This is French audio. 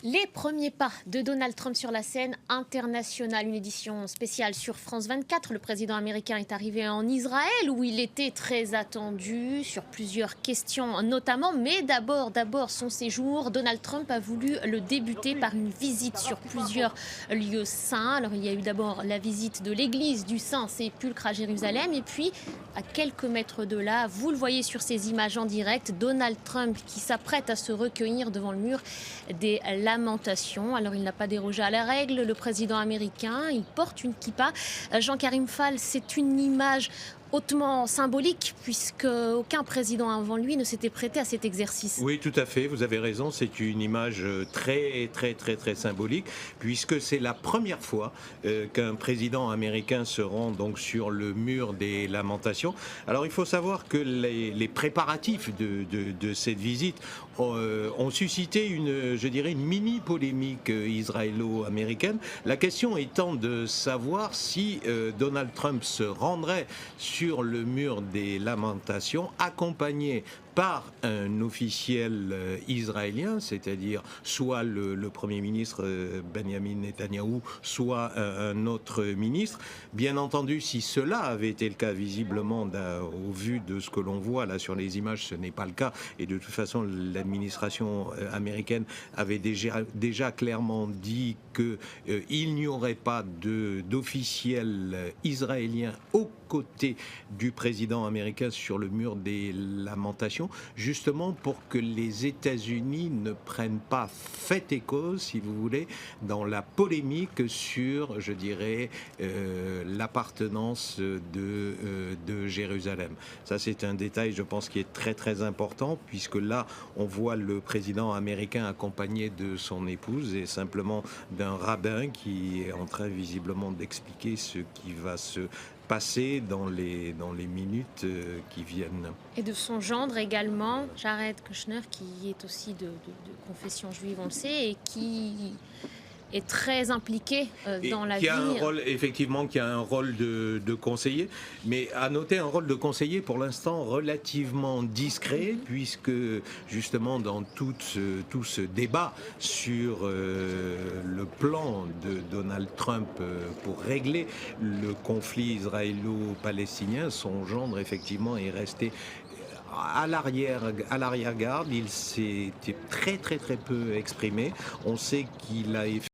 Les premiers pas de Donald Trump sur la scène internationale, une édition spéciale sur France 24. Le président américain est arrivé en Israël où il était très attendu sur plusieurs questions notamment. Mais d'abord son séjour. Donald Trump a voulu le débuter par une visite sur plusieurs lieux saints. Alors il y a eu d'abord la visite de l'église du Saint-Sépulcre à Jérusalem et puis à quelques mètres de là, vous le voyez sur ces images en direct, Donald Trump qui s'apprête à se recueillir devant le mur des lamentations. Alors il n'a pas dérogé à la règle, le président américain, il porte une kippa. Jean-Karim Fall, c'est une image hautement symbolique puisque aucun président avant lui ne s'était prêté à cet exercice. Oui, tout à fait, vous avez raison, c'est une image très symbolique puisque c'est la première fois qu'un président américain se rend donc sur le mur des lamentations. Alors il faut savoir que les préparatifs de cette visite ont suscité une mini polémique israélo-américaine. La question étant de savoir si Donald Trump se rendrait sur le mur des lamentations, accompagné par un officiel israélien, c'est-à-dire soit le Premier ministre Benjamin Netanyahou, soit un autre ministre. Bien entendu, si cela avait été le cas, visiblement, au vu de ce que l'on voit là sur les images, ce n'est pas le cas. Et de toute façon, l'administration américaine avait déjà clairement dit qu'il n'y aurait pas d'officiel israélien aux côtés du président américain sur le mur des lamentations, justement pour que les États-Unis ne prennent pas fait et cause, si vous voulez, dans la polémique sur, je dirais, l'appartenance de Jérusalem. Ça, c'est un détail, je pense, qui est très important, puisque là, on voit le président américain accompagné de son épouse et simplement d'un rabbin qui est en train visiblement d'expliquer ce qui va se passer dans les minutes qui viennent. Et de son gendre également, Jared Kushner, qui est aussi de confession juive, on le sait, et qui est très impliqué dans la vie. Qui a un rôle, effectivement, qui a un rôle de conseiller, mais à noter un rôle de conseiller pour l'instant relativement discret, puisque justement dans tout ce débat sur le plan de Donald Trump pour régler le conflit israélo-palestinien, son gendre effectivement est resté à l'arrière-garde. Il s'est très peu exprimé. On sait qu'il a